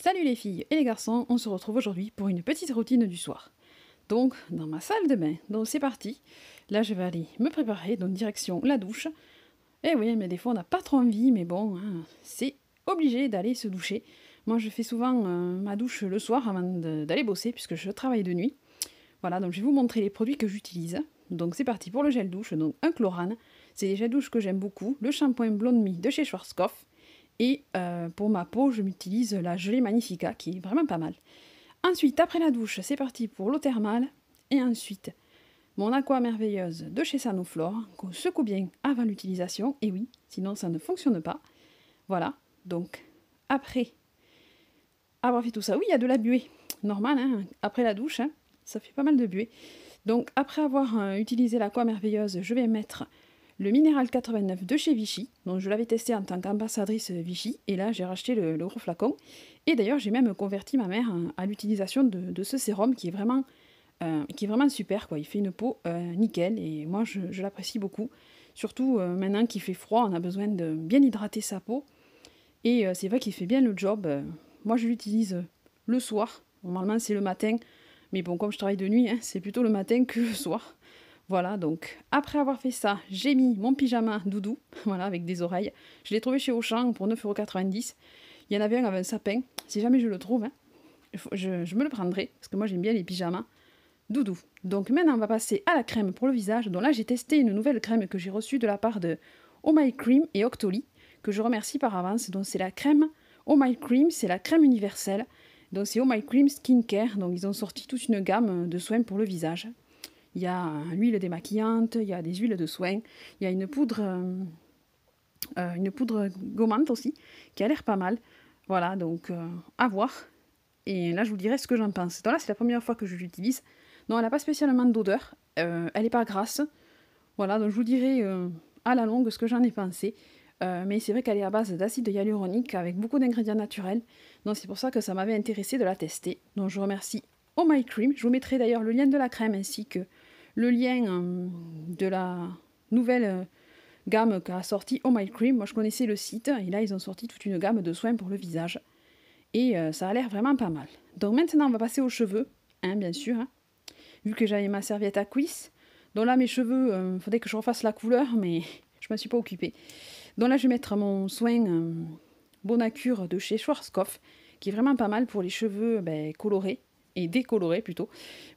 Salut les filles et les garçons, on se retrouve aujourd'hui pour une petite routine du soir. Donc, dans ma salle de bain, donc c'est parti. Là, je vais aller me préparer, donc direction la douche. Eh oui, mais des fois on n'a pas trop envie, mais bon, hein, c'est obligé d'aller se doucher. Moi, je fais souvent ma douche le soir avant d'aller bosser, puisque je travaille de nuit. Voilà, donc je vais vous montrer les produits que j'utilise. Donc c'est parti pour le gel douche, donc un chlorane. C'est des gels douche que j'aime beaucoup. Le shampoing Blonde Me de chez Schwarzkopf. Et pour ma peau, je m'utilise la gelée Magnifica, qui est vraiment pas mal. Ensuite, après la douche, c'est parti pour l'eau thermale. Et ensuite, mon aqua merveilleuse de chez Sanoflore, qu'on secoue bien avant l'utilisation. Et oui, sinon ça ne fonctionne pas. Voilà, donc après avoir fait tout ça, oui, il y a de la buée. Normal, hein, après la douche, hein, ça fait pas mal de buée. Donc après avoir utilisé l'aqua merveilleuse, je vais mettre le Minéral 89 de chez Vichy. Donc je l'avais testé en tant qu'ambassadrice Vichy. Et là, j'ai racheté le gros flacon. Et d'ailleurs, j'ai même converti ma mère à l'utilisation de ce sérum qui est vraiment super, quoi. Il fait une peau nickel. Et moi, je l'apprécie beaucoup. Surtout maintenant qu'il fait froid, on a besoin de bien hydrater sa peau. Et c'est vrai qu'il fait bien le job. Moi, je l'utilise le soir. Normalement, c'est le matin. Mais bon, comme je travaille de nuit, hein, c'est plutôt le matin que le soir. Voilà, donc après avoir fait ça, j'ai mis mon pyjama doudou, voilà, avec des oreilles. Je l'ai trouvé chez Auchan pour 9,90 €. Il y en avait un avec un sapin. Si jamais je le trouve, hein, je me le prendrai, parce que moi j'aime bien les pyjamas doudou. Donc maintenant, on va passer à la crème pour le visage. Donc là, j'ai testé une nouvelle crème que j'ai reçue de la part de Oh My Cream et Octoly, que je remercie par avance. Donc c'est la crème Oh My Cream, c'est la crème universelle. Donc c'est Oh My Cream Skincare. Donc ils ont sorti toute une gamme de soins pour le visage. Il y a l'huile démaquillante, il y a des huiles de soin, il y a une poudre gommante aussi, qui a l'air pas mal. Voilà, donc à voir. Et là, je vous dirai ce que j'en pense. Donc là, c'est la première fois que je l'utilise. Non, elle n'a pas spécialement d'odeur. Elle n'est pas grasse. Voilà, donc je vous dirai à la longue ce que j'en ai pensé. Mais c'est vrai qu'elle est à base d'acide hyaluronique avec beaucoup d'ingrédients naturels. Donc c'est pour ça que ça m'avait intéressé de la tester. Donc je remercie Oh My Cream. Je vous mettrai d'ailleurs le lien de la crème ainsi que le lien de la nouvelle gamme qu'a sorti Oh My Cream. Moi je connaissais le site et là ils ont sorti toute une gamme de soins pour le visage. Et ça a l'air vraiment pas mal. Donc maintenant on va passer aux cheveux, hein, bien sûr. Hein, vu que j'avais ma serviette à cuisse. Donc là mes cheveux, il faudrait que je refasse la couleur, mais je ne me suis pas occupée. Donc là je vais mettre mon soin Bonacure de chez Schwarzkopf, qui est vraiment pas mal pour les cheveux colorés et décolorés plutôt.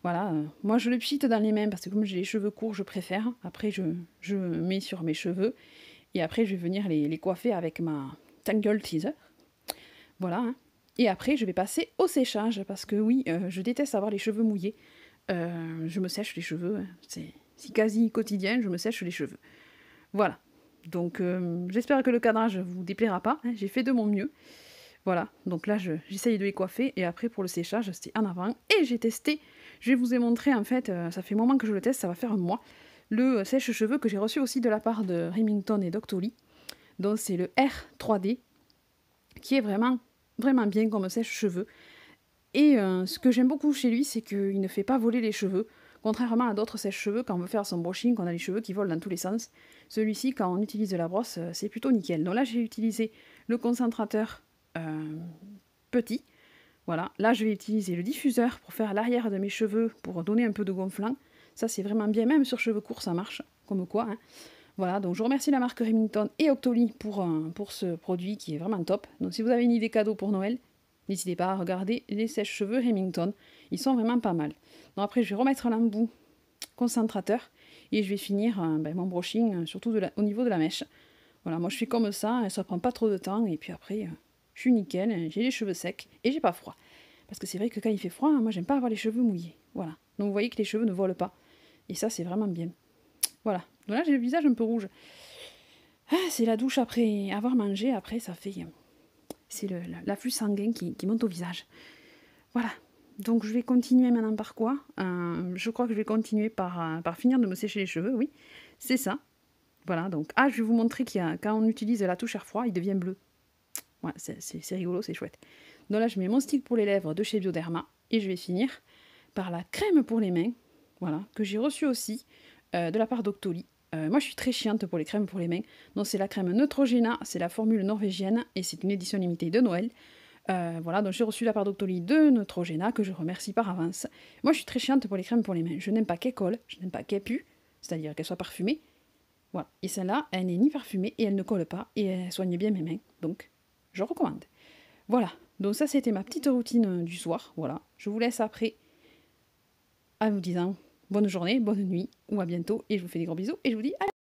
Voilà, moi je le pchite dans les mains parce que comme j'ai les cheveux courts, je préfère. Après je mets sur mes cheveux et après je vais venir les coiffer avec ma Tangle Teaser. Voilà, hein. Et après je vais passer au séchage parce que oui, je déteste avoir les cheveux mouillés. Je me sèche les cheveux, hein. C'est quasi quotidien, je me sèche les cheveux. Voilà. Donc j'espère que le cadrage vous déplaira pas, hein. J'ai fait de mon mieux. Voilà, donc là j'essaye de les coiffer et après pour le séchage c'était en avant et j'ai testé, je vous ai montré en fait, ça fait un moment que je le teste, ça va faire un mois, le sèche-cheveux que j'ai reçu aussi de la part de Remington et Doctoly, donc c'est le R3D qui est vraiment vraiment bien comme sèche-cheveux et ce que j'aime beaucoup chez lui c'est qu'il ne fait pas voler les cheveux, contrairement à d'autres sèche-cheveux quand on veut faire son brushing, qu'on a les cheveux qui volent dans tous les sens, celui-ci quand on utilise la brosse c'est plutôt nickel. Donc là j'ai utilisé le concentrateur petit. Voilà, là je vais utiliser le diffuseur pour faire l'arrière de mes cheveux, pour donner un peu de gonflant. Ça c'est vraiment bien, même sur cheveux courts ça marche, comme quoi. Hein. Voilà, donc je remercie la marque Remington et Octoly pour ce produit qui est vraiment top. Donc si vous avez une idée cadeau pour Noël, n'hésitez pas à regarder les sèche-cheveux Remington. Ils sont vraiment pas mal. Donc après je vais remettre l'embout concentrateur et je vais finir mon brushing, surtout au niveau de la mèche. Voilà, moi je fais comme ça prend pas trop de temps et puis après je suis nickel, j'ai les cheveux secs et j'ai pas froid. Parce que c'est vrai que quand il fait froid, moi j'aime pas avoir les cheveux mouillés. Voilà. Donc vous voyez que les cheveux ne volent pas. Et ça c'est vraiment bien. Voilà. Donc là j'ai le visage un peu rouge. Ah, c'est la douche après avoir mangé, après ça fait... C'est l'afflux sanguin qui monte au visage. Voilà. Donc je vais continuer maintenant par quoi Je crois que je vais continuer par finir de me sécher les cheveux, oui. C'est ça. Voilà, donc... Ah, je vais vous montrer quand on utilise la touche air froid, il devient bleu. Ouais, c'est rigolo, c'est chouette. Donc là, je mets mon stick pour les lèvres de chez Bioderma. Et je vais finir par la crème pour les mains, voilà, que j'ai reçue aussi de la part d'Octoly. Moi, je suis très chiante pour les crèmes pour les mains. Donc c'est la crème Neutrogena, c'est la formule norvégienne et c'est une édition limitée de Noël. Voilà, donc j'ai reçu de la part Doctolib de Neutrogena, que je remercie par avance. Moi, je suis très chiante pour les crèmes pour les mains. Je n'aime pas qu'elles collent, je n'aime pas qu'elles puent, c'est-à-dire qu'elles soient parfumées. Voilà. Et celle-là, elle n'est ni parfumée et elle ne colle pas et elle soigne bien mes mains. Donc, je recommande. Voilà. Donc ça, c'était ma petite routine du soir. Voilà. Je vous laisse après en vous disant bonne journée, bonne nuit ou à bientôt. Et je vous fais des gros bisous et je vous dis à